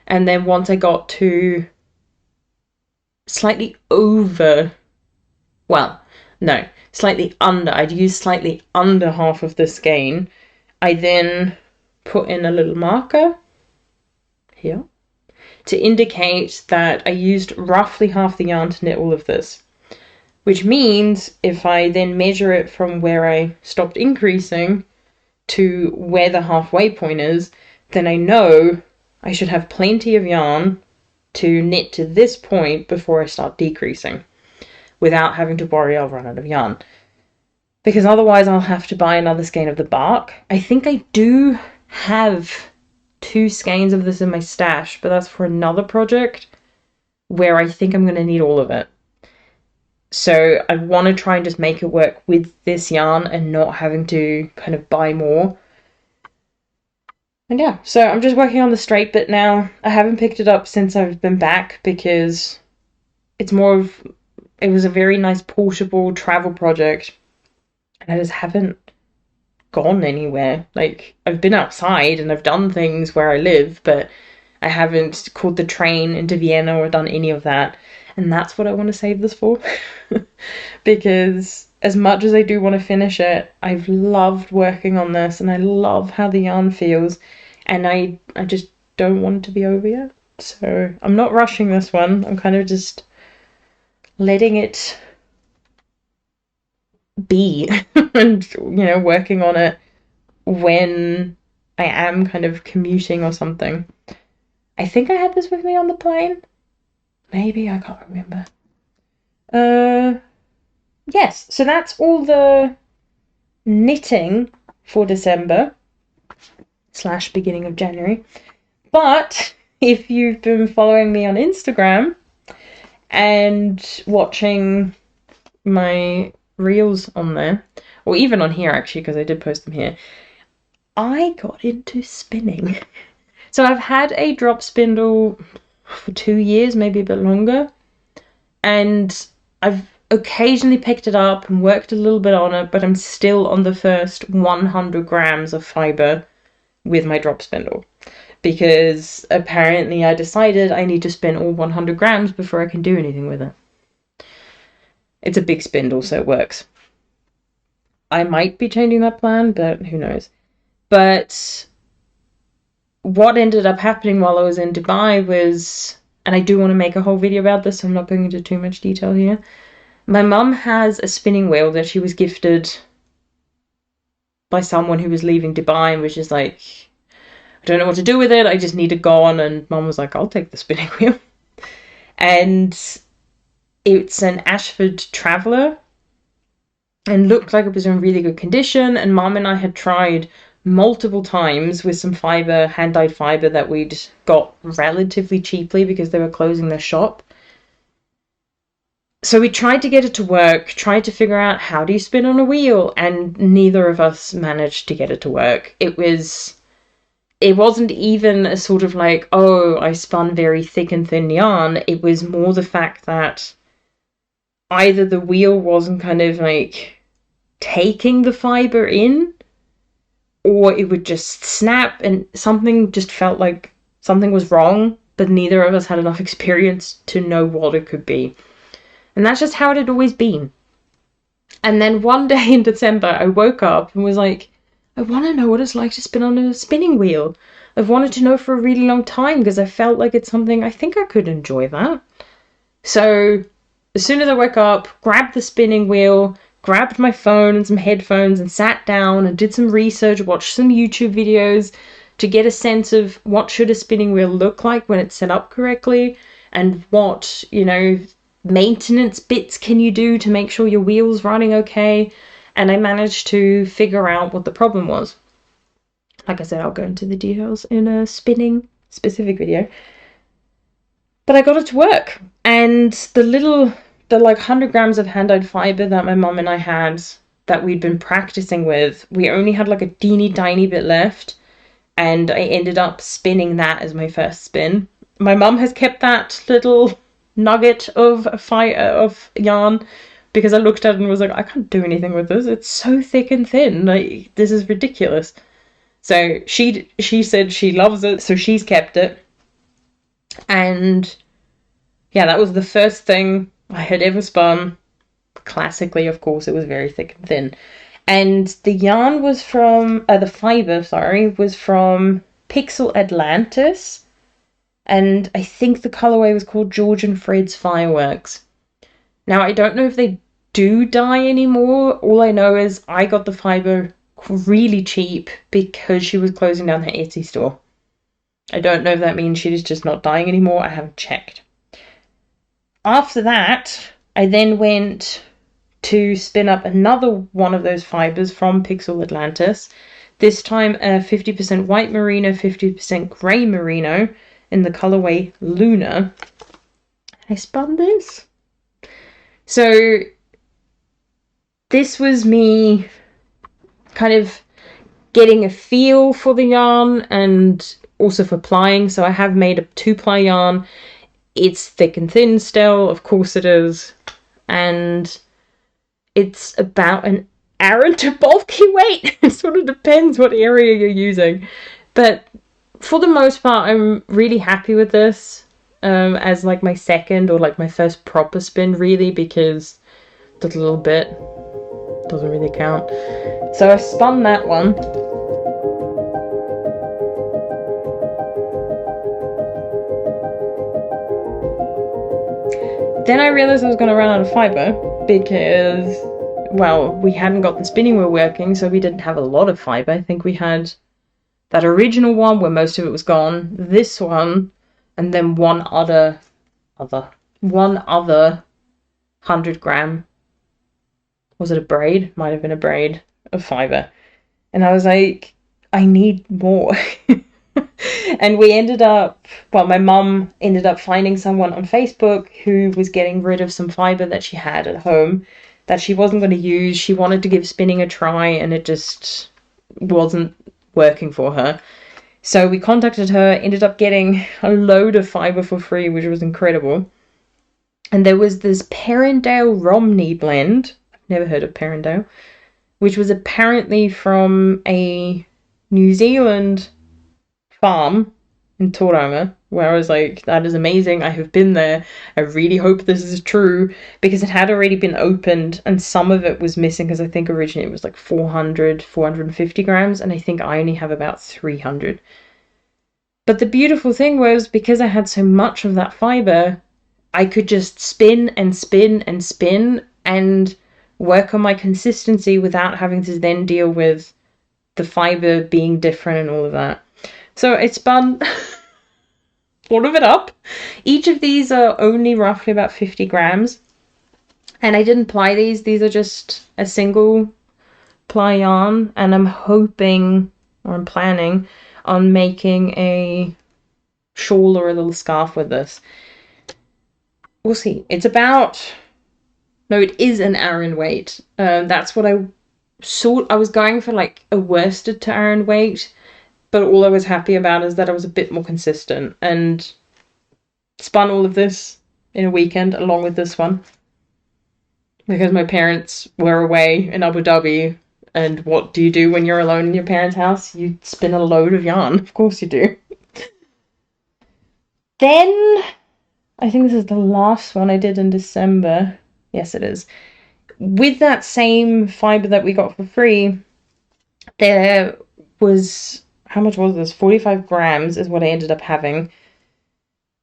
and then once I got to slightly under, I'd used slightly under half of the skein, I then put in a little marker here to indicate that I used roughly half the yarn to knit all of this, which means if I then measure it from where I stopped increasing to where the halfway point is, then I know I should have plenty of yarn to knit to this point before I start decreasing, without having to worry I'll run out of yarn. Because otherwise I'll have to buy another skein of the Bark. I think I do have 2 skeins of this in my stash, but that's for another project where I think I'm going to need all of it. So I want to try and just make it work with this yarn and not having to kind of buy more. And yeah, so I'm just working on the straight bit now. I haven't picked it up since I've been back because it was a very nice portable travel project. And I just haven't gone anywhere. Like, I've been outside and I've done things where I live, but I haven't caught the train into Vienna or done any of that. And that's what I want to save this for. Because as much as I do want to finish it, I've loved working on this and I love how the yarn feels. And I just don't want it to be over yet. So I'm not rushing this one. I'm kind of just letting it be and, working on it when I am kind of commuting or something. I think I had this with me on the plane. Maybe, I can't remember. Yes, so that's all the knitting for December / beginning of January. But if you've been following me on Instagram and watching my reels on there, or even on here actually, because I did post them here, I got into spinning. So I've had a drop spindle for 2 years, maybe a bit longer, and I've occasionally picked it up and worked a little bit on it, but I'm still on the first 100 grams of fibre with my drop spindle, because apparently I decided I need to spin all 100 grams before I can do anything with it. It's a big spindle, so it works. I might be changing that plan, but who knows. But what ended up happening while I was in Dubai was, and I do want to make a whole video about this, so I'm not going into too much detail here. My mum has a spinning wheel that she was gifted by someone who was leaving Dubai and was just like, I don't know what to do with it, I just need it gone. And Mum was like, I'll take the spinning wheel. And it's an Ashford Traveller and looked like it was in really good condition. And Mum and I had tried multiple times with some fibre, hand-dyed fibre that we'd got relatively cheaply because they were closing their shop. So we tried to get it to work, tried to figure out how do you spin on a wheel, and neither of us managed to get it to work. It wasn't even a sort of like, oh, I spun very thick and thin yarn. It was more the fact that either the wheel wasn't kind of like taking the fibre in, or it would just snap, and something just felt like something was wrong, but neither of us had enough experience to know what it could be. And that's just how it had always been. And then one day in December, I woke up and was like, I want to know what it's like to spin on a spinning wheel. I've wanted to know for a really long time because I felt like it's something I think I could enjoy that. So as soon as I woke up, grabbed the spinning wheel, grabbed my phone and some headphones and sat down and did some research, watched some YouTube videos to get a sense of what should a spinning wheel look like when it's set up correctly, and what, maintenance bits can you do to make sure your wheel's running okay. And I managed to figure out what the problem was. Like I said, I'll go into the details in a spinning specific video. But I got it to work. And the 100 grams of hand-dyed fibre that my mum and I had that we'd been practicing with, we only had like a teeny tiny bit left. And I ended up spinning that as my first spin. My mum has kept that little nugget of yarn because I looked at it and was like, I can't do anything with this. It's so thick and thin. Like, this is ridiculous. So she said she loves it, so she's kept it. And yeah, that was the first thing I had ever spun. Classically, of course, it was very thick and thin. And the yarn was from, the fibre, was from Pixel Atlantis. And I think the colourway was called George and Fred's Fireworks. Now, I don't know if they do dye anymore. All I know is I got the fibre really cheap because she was closing down her Etsy store. I don't know if that means she's just not dyeing anymore. I haven't checked. After that, I then went to spin up another one of those fibres from Pixel Atlantis. This time a 50% white merino, 50% grey merino in the colourway Luna. I spun this. So this was me kind of getting a feel for the yarn and also for plying. So I have made a 2-ply yarn. It's thick and thin still, of course it is. And it's about an errant to bulky weight. It sort of depends what area you're using. But for the most part, I'm really happy with this as like my second or like my first proper spin, really, because the little bit doesn't really count. So I spun that one. Then I realised I was going to run out of fibre because, well, we hadn't got the spinning wheel working, so we didn't have a lot of fibre. I think we had that original one where most of it was gone, this one, and then one other one other 100-gram, was it a braid? Might have been a braid of fibre. And I was like, I need more. And we ended up, well, my mum ended up finding someone on Facebook who was getting rid of some fibre that she had at home that she wasn't going to use. She wanted to give spinning a try, and it just wasn't working for her. So we contacted her, ended up getting a load of fibre for free, which was incredible. And there was this Perrindale Romney blend. I've never heard of Perrindale. Which was apparently from a New Zealand farm in Rauma, where I was like, that is amazing. I have been there. I really hope this is true, because it had already been opened and some of it was missing, because I think originally it was like 450 grams, and I think I only have about 300. But the beautiful thing was, because I had so much of that fibre, I could just spin and spin and spin and work on my consistency without having to then deal with the fibre being different and all of that. So I spun all of it up. Each of these are only roughly about 50 grams. And I didn't ply these. These are just a single ply yarn. And I'm hoping, or I'm planning, on making a shawl or a little scarf with this. We'll see. It's about... No, it is an Aran weight. That's what I was going for, like a worsted to Aran weight, but all I was happy about is that I was a bit more consistent, and spun all of this in a weekend along with this one, because my parents were away in Abu Dhabi, and what do you do when you're alone in your parents' house? You spin a load of yarn. Of course you do. Then, I think this is the last one I did in December. Yes, it is. With that same fibre that we got for free, there was, how much was this? 45 grams is what I ended up having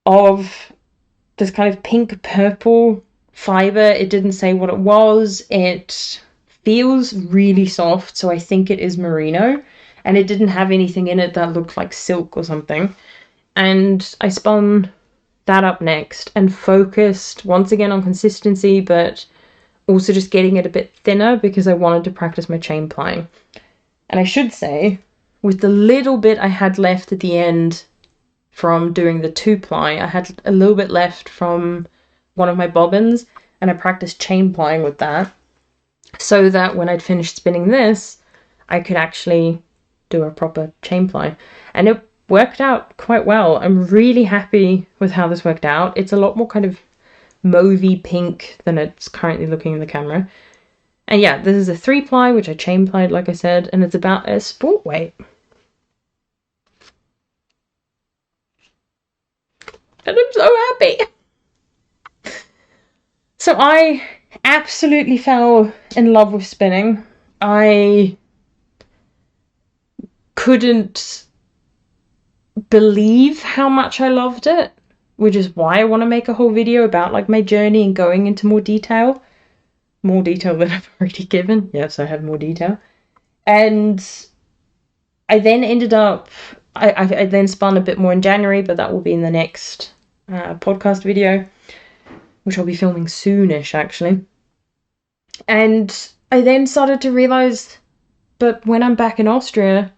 of this kind of pink purple fibre. It didn't say what it was. It feels really soft, so I think it is merino. And it didn't have anything in it that looked like silk or something. And I spun that up next and focused once again on consistency, but also just getting it a bit thinner because I wanted to practice my chain plying. And I should say, with the little bit I had left at the end from doing the 2-ply, I had a little bit left from one of my bobbins, and I practiced chain plying with that, so that when I'd finished spinning this, I could actually do a proper chain ply. And it worked out quite well. I'm really happy with how this worked out. It's a lot more kind of mauvey pink than it's currently looking in the camera. And yeah, this is a 3-ply, which I chain plied, like I said, and it's about a sport weight. And I'm so happy. So I absolutely fell in love with spinning. I couldn't believe how much I loved it, which is why I want to make a whole video about like my journey and going into more detail than I've already given. Yes, I have more detail. And I then ended up, I then spun a bit more in January, but that will be in the next podcast video, which I'll be filming soonish actually. And I then started to realize, but when I'm back in Austria,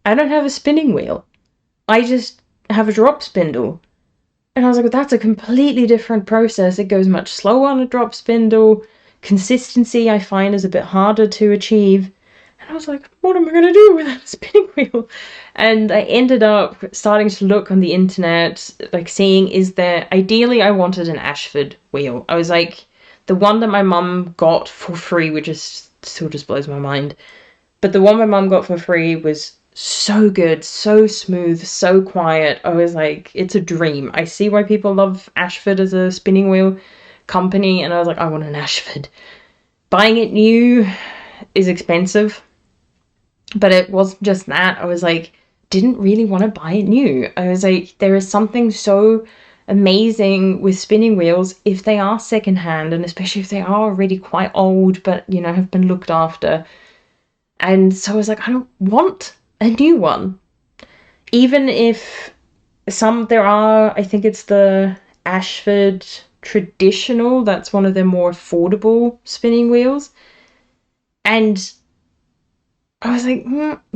I don't have a spinning wheel. I just have a drop spindle. And I was like, that's a completely different process. It goes much slower on a drop spindle. Consistency, I find, is a bit harder to achieve. And I was like, what am I going to do without a spinning wheel? And I ended up starting to look on the internet, like seeing, ideally I wanted an Ashford wheel. I was like, the one that my mum got for free, which still just blows my mind. But the one my mum got for free was so good, so smooth, so quiet. I was like, it's a dream. I see why people love Ashford as a spinning wheel company, and I was like, I want an Ashford. Buying it new is expensive, but it wasn't just that. I was like, didn't really want to buy it new. I was like, there is something so amazing with spinning wheels if they are secondhand, and especially if they are already quite old, but you know, have been looked after. And so I was like, I don't want a new one. Even if there are, I think it's the Ashford Traditional. That's one of their more affordable spinning wheels. And I was like,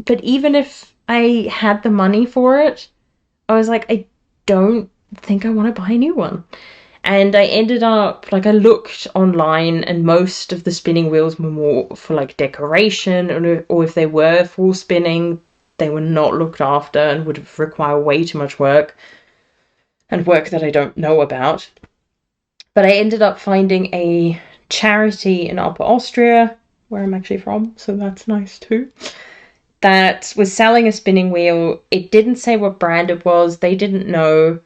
but even if I had the money for it, I was like, I don't think I want to buy a new one. And I ended up, like, I looked online and most of the spinning wheels were more for like decoration, or if they were for spinning, they were not looked after and would require way too much work, and work that I don't know about. But I ended up finding a charity in Upper Austria, where I'm actually from, so that's nice too, that was selling a spinning wheel. It didn't say what brand it was, they didn't know,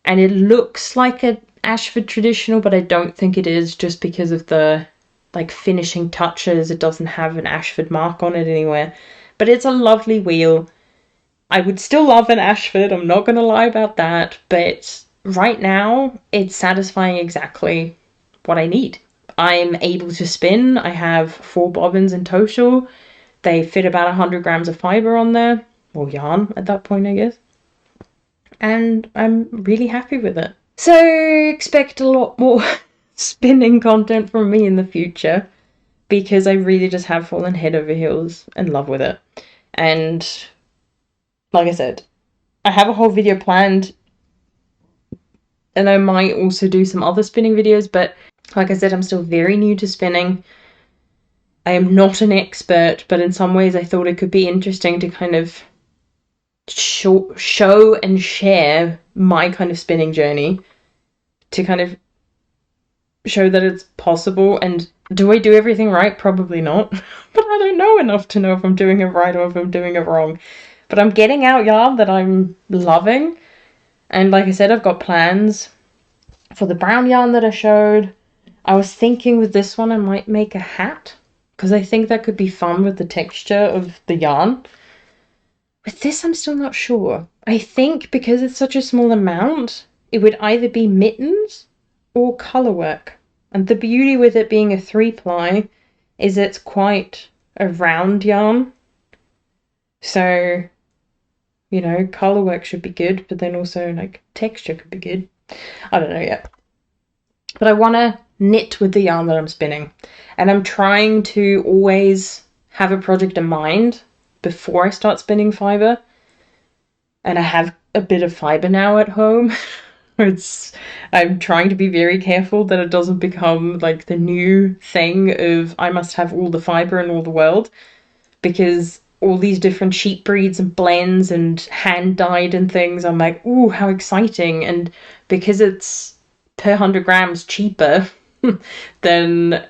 and it looks like a Ashford traditional, but I don't think it is, just because of the like finishing touches. It doesn't have an Ashford mark on it anywhere, but it's a lovely wheel. I would still love an Ashford, I'm not gonna lie about that, but right now it's satisfying exactly what I need. I'm able to spin. I have 4 bobbins in total. They fit about 100 grams of fibre on there, or yarn at that point, I guess, and I'm really happy with it. So expect a lot more spinning content from me in the future, because I really just have fallen head over heels in love with it. And like I said, I have a whole video planned, and I might also do some other spinning videos, but like I said, I'm still very new to spinning. I am not an expert, but in some ways I thought it could be interesting to kind of show and share my kind of spinning journey, to kind of show that it's possible. And do I do everything right? Probably not, but I don't know enough to know if I'm doing it right or if I'm doing it wrong. But I'm getting out yarn that I'm loving, and like I said, I've got plans for the brown yarn that I showed. I was thinking with this one I might make a hat, because I think that could be fun with the texture of the yarn. With this, I'm still not sure. I think because it's such a small amount, it would either be mittens or colour work. And the beauty with it being a 3-ply is it's quite a round yarn. So, you know, colour work should be good, but then also like texture could be good. I don't know yet. But I want to knit with the yarn that I'm spinning. And I'm trying to always have a project in mind before I start spinning fibre. And I have a bit of fibre now at home. I'm trying to be very careful that it doesn't become like the new thing of I must have all the fibre in all the world, because all these different sheep breeds and blends and hand dyed and things, I'm like, ooh, how exciting. And because it's per 100 grams cheaper than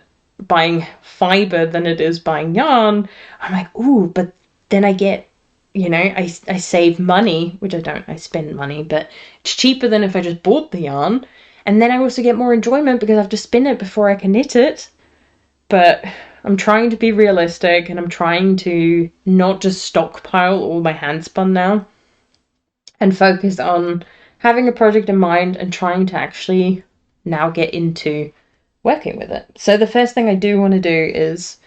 buying fibre than it is buying yarn, I'm like, ooh, but then I get, you know, I save money, which I don't, I spend money, but it's cheaper than if I just bought the yarn. And then I also get more enjoyment because I have to spin it before I can knit it. But I'm trying to be realistic, and I'm trying to not just stockpile all my hand spun now, and focus on having a project in mind and trying to actually now get into working with it. So the first thing I do want to do is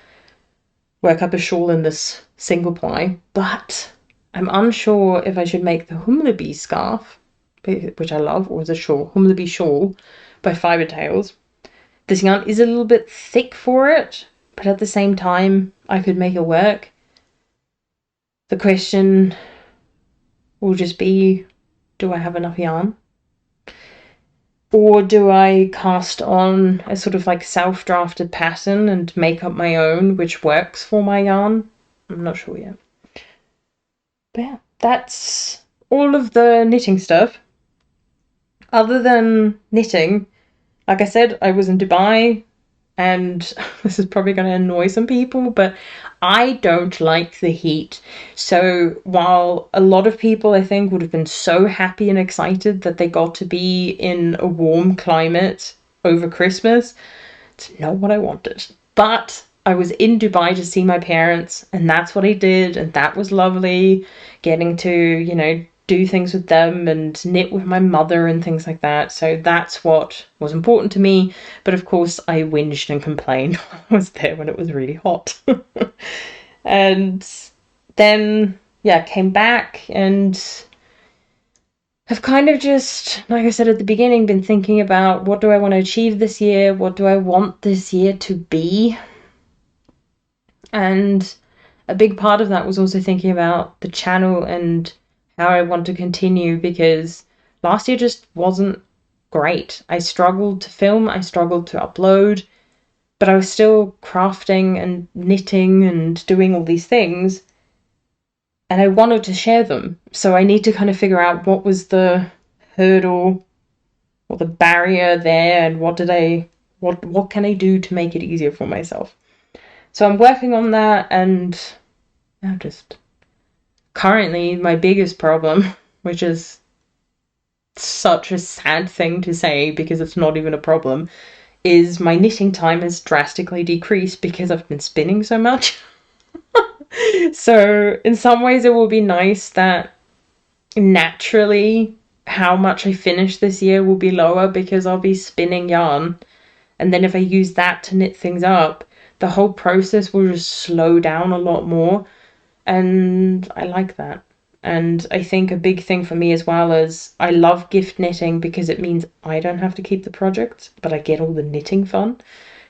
work up a shawl in this single ply, but I'm unsure if I should make the Humlebee scarf, which I love, or the shawl, Humlebee shawl by Fibre Tales. This yarn is a little bit thick for it, but at the same time I could make it work. The question will just be, do I have enough yarn? Or do I cast on a sort of like self-drafted pattern and make up my own, which works for my yarn? I'm not sure yet. But yeah, that's all of the knitting stuff. Other than knitting, like I said, I was in Dubai, and this is probably going to annoy some people, but I don't like the heat. So while a lot of people, I think, would have been so happy and excited that they got to be in a warm climate over Christmas, it's not what I wanted. But I was in Dubai to see my parents, and that's what I did, and that was lovely, getting to, you know, do things with them and knit with my mother and things like that. So that's what was important to me. But of course I whinged and complained I was there when it was really hot. And then, yeah, came back, and I've kind of just, like I said at the beginning, been thinking about what do I want to achieve this year? What do I want this year to be? And a big part of that was also thinking about the channel and how I want to continue, because last year just wasn't great. I struggled to film, I struggled to upload, but I was still crafting and knitting and doing all these things, and I wanted to share them. So I need to kind of figure out what was the hurdle or the barrier there, and what can I do to make it easier for myself. So I'm working on that, and I'm just currently my biggest problem, which is such a sad thing to say because it's not even a problem, is my knitting time has drastically decreased because I've been spinning so much. So in some ways it will be nice that naturally how much I finish this year will be lower because I'll be spinning yarn, and then if I use that to knit things up, the whole process will just slow down a lot more, and I like that. And I think a big thing for me as well is I love gift knitting because it means I don't have to keep the project, but I get all the knitting fun.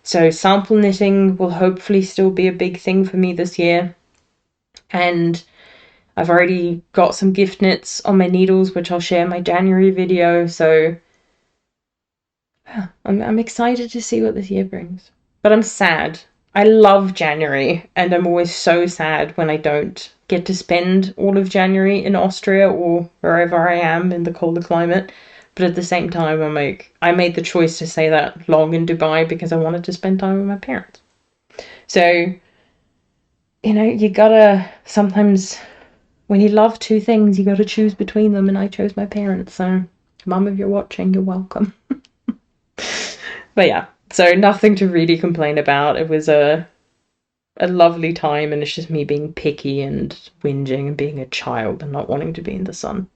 So sample knitting will hopefully still be a big thing for me this year. And I've already got some gift knits on my needles, which I'll share in my January video. So I'm excited to see what this year brings. But I'm sad. I love January, and I'm always so sad when I don't get to spend all of January in Austria or wherever I am in the colder climate. But at the same time, I'm like, I made the choice to stay that long in Dubai because I wanted to spend time with my parents. So, you know, you gotta, sometimes when you love two things, you gotta choose between them, and I chose my parents. So, Mum, if you're watching, you're welcome. But yeah, so nothing to really complain about. It was a lovely time, and it's just me being picky and whinging and being a child and not wanting to be in the sun.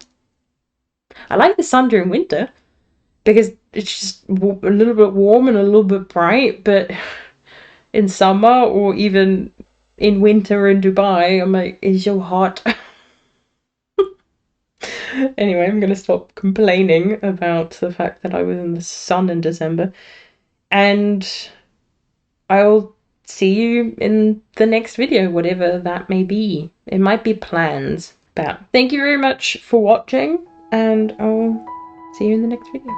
I like the sun during winter because it's just a little bit warm and a little bit bright, but in summer or even in winter in Dubai, I'm like, it's so hot. Anyway, I'm going to stop complaining about the fact that I was in the sun in December, and I'll see you in the next video, whatever that may be. It might be plans. But thank you very much for watching, and I'll see you in the next video.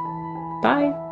Bye!